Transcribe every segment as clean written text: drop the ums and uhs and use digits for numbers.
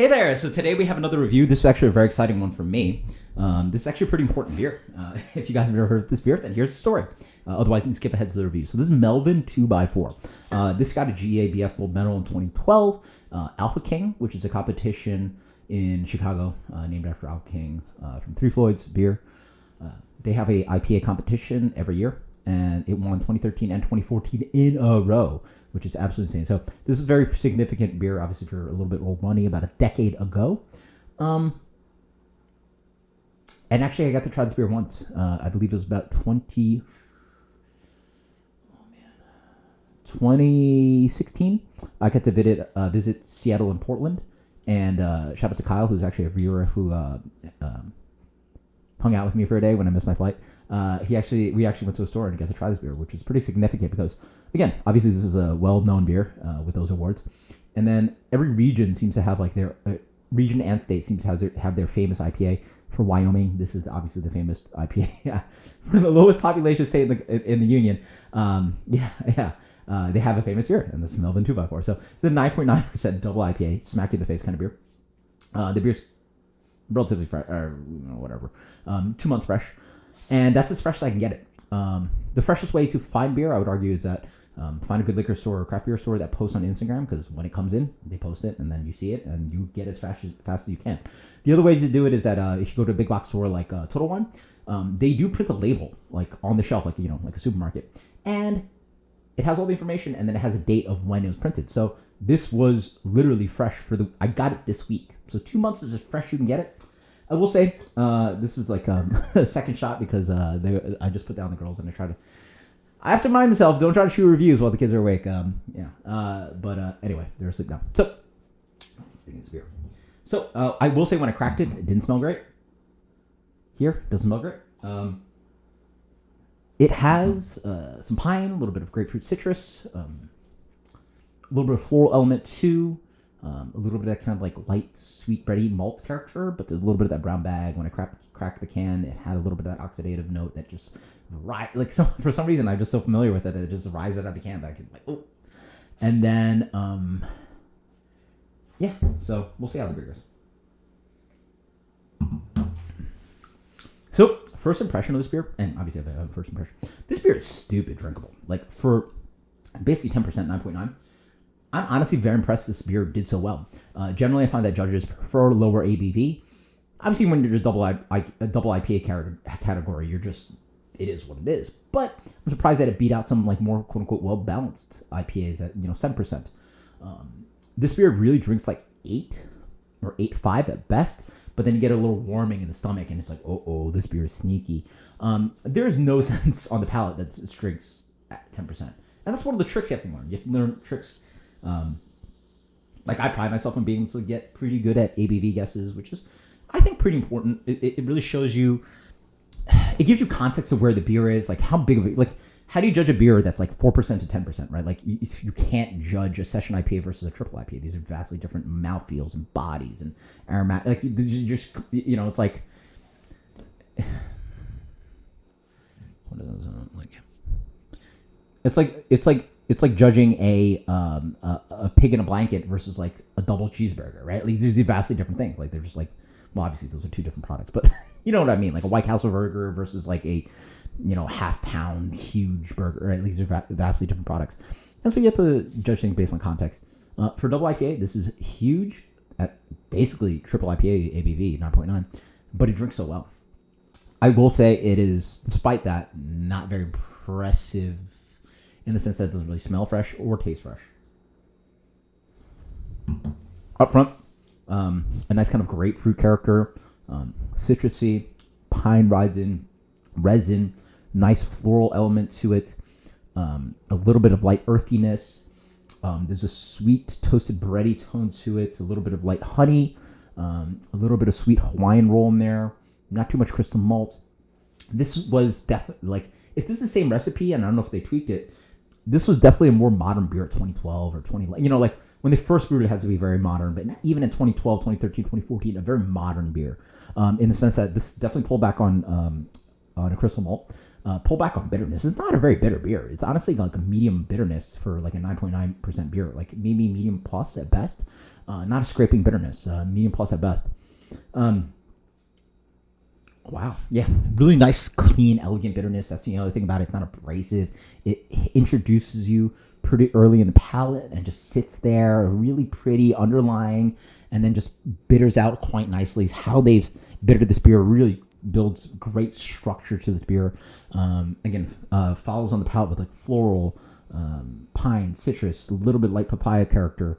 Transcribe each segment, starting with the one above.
Hey there, so today we have another review. This is actually a very exciting one for me. This is actually a pretty important beer. If you guys have never heard of this beer, then here's the story. Otherwise, you can skip ahead to the review. So this is Melvin 2x4. This got a GABF gold medal in 2012. Alpha King, which is a competition in Chicago named after Alpha King from Three Floyds beer. They have a IPA competition every year, and it won 2013 and 2014 in a row, which is absolutely insane. So this is a very significant beer, obviously, for a little bit old money, about a decade ago. And actually, I got to try this beer once. I believe it was about 2016. I got to visit Seattle and Portland. And shout out to Kyle, who's actually a viewer who hung out with me for a day when I missed my flight. We actually went to a store and got to try this beer, which is pretty significant because, again, obviously this is a well-known beer with those awards. And then every region seems to have like their region and state seems to have their famous IPA. For Wyoming, this is obviously the famous IPA. For the lowest population state in the union, they have a famous beer, and this is Melvin 2x4. So the 9.9% double IPA, smack you in the face kind of beer. The beer's relatively fresh, or whatever, 2 months fresh, and that's as fresh as I can get it. The freshest way to find beer, I would argue, is that find a good liquor store or craft beer store that posts on Instagram, because when it comes in, they post it, and then you see it, and you get as fast as you can. The other way to do it is that if you go to a big box store like Total Wine, they do print the label like on the shelf, like like a supermarket, and it has all the information, and then it has a date of when it was printed. So this was literally fresh I got it this week. So 2 months is as fresh as you can get it. I will say this was like a second shot because I just put down the girls and I have to remind myself, don't try to shoot reviews while the kids are awake. But anyway, they're asleep now. So let's think it's beer. So I will say when I cracked it, it didn't smell great. Here, it doesn't smell great. It has some pine, a little bit of grapefruit citrus, a little bit of floral element too, a little bit of that kind of like light, sweet, bready malt character, but there's a little bit of that brown bag. When I cracked the can, it had a little bit of that oxidative note that just for some reason I'm just so familiar with it, it just rises out of the can that I can oh. And then so we'll see how the beer goes. So, first impression of this beer, and obviously I have a first impression. This beer is stupid drinkable. Like, for basically 10%, 9.9. I'm honestly very impressed this beer did so well. Generally, I find that judges prefer lower ABV. Obviously, when you're a double IPA category, it is what it is. But I'm surprised that it beat out some like more quote-unquote well-balanced IPAs at 7%. This beer really drinks like 8 or 8.5 at best. But then you get a little warming in the stomach, and it's like, oh, this beer is sneaky. There is no sense on the palate that it drinks at 10%. And that's one of the tricks you have to learn. You have to learn tricks. Like, I pride myself on being able to get pretty good at ABV guesses, which is, I think, pretty important. It really shows you, it gives you context of where the beer is, like how big of it, like, how do you judge a beer that's like 4% to 10%, right? Like, you can't judge a session IPA versus a triple IPA. These are vastly different mouthfeels and bodies and aromatic. Like, just, it's like, what are those like? It's like judging a pig in a blanket versus like a double cheeseburger, right? Like, these are vastly different things. Like, they're just like, well, obviously those are two different products, but you know what I mean? Like a White Castle burger versus like a half-pound huge burger, right? These are vastly different products. And so you have to judge things based on context. For double IPA, this is huge at basically triple IPA ABV, 9.9, but it drinks so well. I will say it is, despite that, not very impressive in the sense that it doesn't really smell fresh or taste fresh. Up front, a nice kind of grapefruit character, citrusy, pine resin, nice floral element to it, a little bit of light earthiness. There's a sweet toasted bready tone to it, a little bit of light honey, a little bit of sweet Hawaiian roll in there, not too much crystal malt. This was definitely, like, if this is the same recipe, and I don't know if they tweaked it, this was definitely a more modern beer at 2012 or 20, like when they first brewed it had to be very modern, but even in 2012, 2013, 2014, a very modern beer, in the sense that this definitely pulled back on a crystal malt. Pull back on bitterness. It's not a very bitter beer. It's honestly like a medium bitterness for like a 9.9% beer, like maybe medium plus at best. Not a scraping bitterness, medium plus at best. Wow. Yeah. Really nice, clean, elegant bitterness. That's the other thing about it. It's not abrasive. It introduces you pretty early in the palate and just sits there, really pretty underlying, and then just bitters out quite nicely. How they've bittered this beer really builds great structure to this beer. Again, follows on the palate with like floral, pine, citrus, a little bit light papaya character.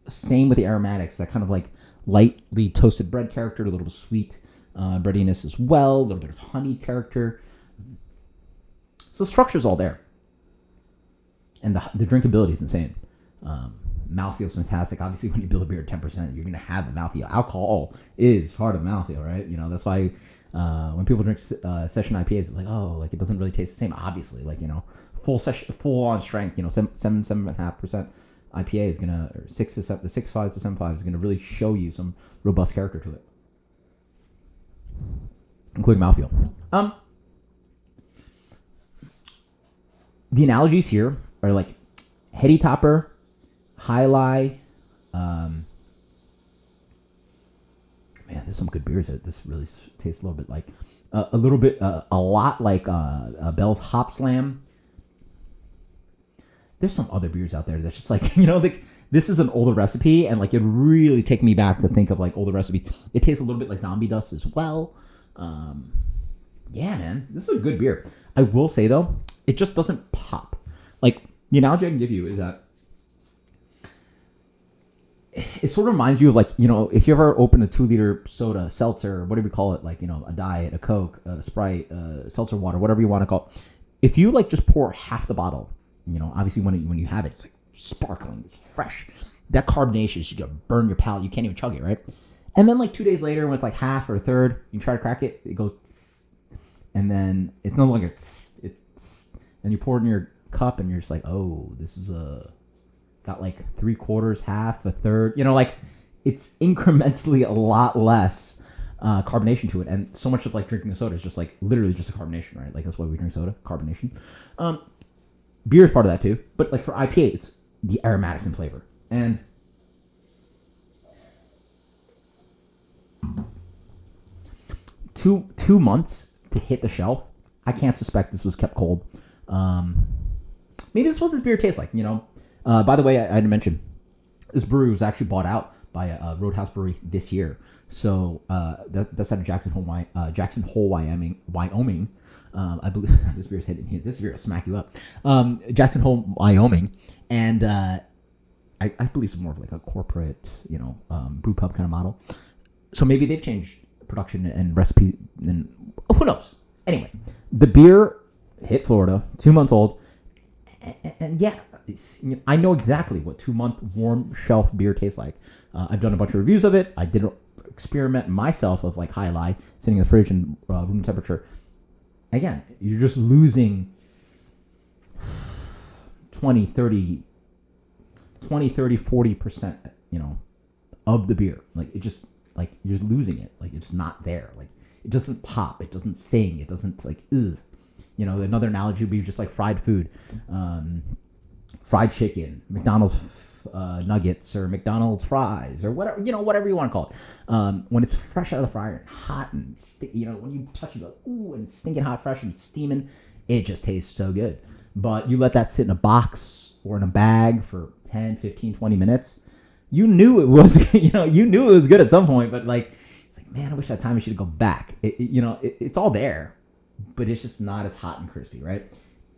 Same with the aromatics, that kind of like lightly toasted bread character, a little bit of sweet breadiness as well, a little bit of honey character. So the structure's all there. And the drinkability is insane. Mouthfeel's fantastic. Obviously, when you build a beer at 10%, you're going to have a mouthfeel. Alcohol is part of mouthfeel, right? You know, that's why when people drink session IPAs, it's like, oh, like it doesn't really taste the same. Obviously, like, you know, full on strength, you know, 7.5% IPA is gonna, or 6.5 to 7.5 is gonna really show you some robust character to it, including mouthfeel. The analogies here are like heady topper, high lie. Man, there's some good beers that this really tastes a little bit like a lot like Bell's Hop Slam. There's some other beers out there that's just like, you know, like this is an older recipe, and like it really take me back to think of like older recipes. It tastes a little bit like Zombie Dust as well. Yeah, man, this is a good beer. I will say though, it just doesn't pop. Like the analogy I can give you is that it sort of reminds you of like, you know, if you ever open a 2-liter soda, seltzer, whatever you call it, like, you know, a Diet, a Coke, a Sprite, seltzer water, whatever you want to call it. If you like just pour half the bottle, you know, obviously when you have it, it's like sparkling, it's fresh. That carbonation is gonna burn your palate. You can't even chug it, right? And then like 2 days later, when it's like half or a third, you try to crack it, it goes, tss, and then it's no longer tss, it's tss, and you pour it in your cup, and you're just like, oh, this is got like 3/4, half, a third. You know, like it's incrementally a lot less carbonation to it, and so much of like drinking a soda is just like literally just a carbonation, right? Like that's why we drink soda, carbonation. Beer is part of that too, but like for IPA, it's the aromatics and flavor. And two months to hit the shelf, I can't suspect this was kept cold. Maybe this is what this beer tastes like, you know. By the way, I had to mention, this brewery was actually bought out by a Roadhouse brewery this year. So that's out of Jackson Hole, Wyoming. I believe this beer's hitting here. This beer will smack you up. Jackson Hole, Wyoming, and I believe it's more of like a corporate, you know, brew pub kind of model. So maybe they've changed production and recipe, and who knows. Anyway, the beer hit Florida, 2 months old, and yeah, I know exactly what 2-month warm shelf beer tastes like. I've done a bunch of reviews of it. I did an experiment myself of like high lie, sitting in the fridge and room temperature. Again, you're just losing 20, 30, 40%, you know, of the beer. Like it just, like you're just losing it. Like it's not there. Like it doesn't pop. It doesn't sing. It doesn't like, ugh. You know, another analogy would be just like fried food. Fried chicken, McDonald's nuggets, or McDonald's fries, or whatever, you know, whatever you want to call it. When it's fresh out of the fryer and hot and you know, when you touch it, like, ooh, and it's stinking hot, fresh, and it's steaming, it just tastes so good. But you let that sit in a box or in a bag for 10, 15, 20 minutes, you knew it was, you know, you knew it was good at some point, but like, it's like, man, I wish that time I should go back. You know, it's all there, but it's just not as hot and crispy, right?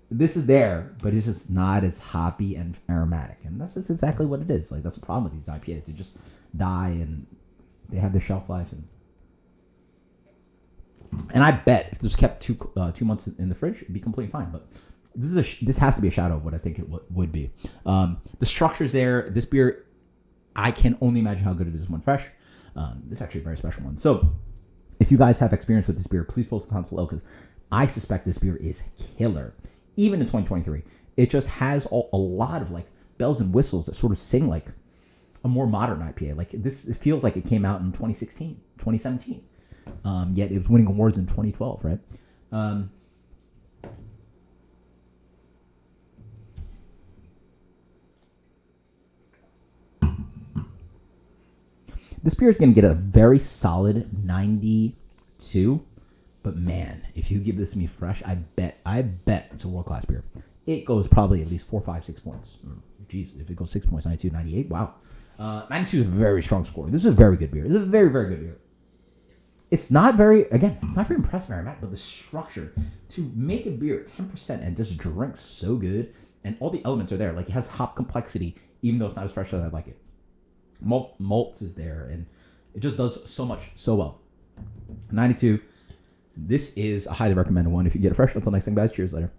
This is there, but it's just not as hoppy and aromatic. And that's just exactly what it is. Like, that's the problem with these IPAs. They just die, and they have their shelf life. And I bet if this was kept 2 months in the fridge, it'd be completely fine. But this has to be a shadow of what I think it would be. The structure's there. This beer, I can only imagine how good it is when fresh. This is actually a very special one. So if you guys have experience with this beer, please post in the comments below, because I suspect this beer is killer. Even in 2023, it just has a lot of like bells and whistles that sort of sing like a more modern IPA. Like this, it feels like it came out in 2016, 2017. Yet it was winning awards in 2012, right? This beer is going to get a very solid 92. But man, if you give this to me fresh, I bet it's a world-class beer. It goes probably at least 4, 5, 6 points. Jeez, if it goes 6 points, 92, 98, wow. 92 is a very strong score. This is a very good beer. This is a very, very good beer. It's not very impressive, very much, but the structure to make a beer at 10% and just drink so good, and all the elements are there. Like, it has hop complexity, even though it's not as fresh as I'd like it. Malts is there, and it just does so much, so well. 92. This is a highly recommended one if you get it fresh. Until next time, guys. Cheers later.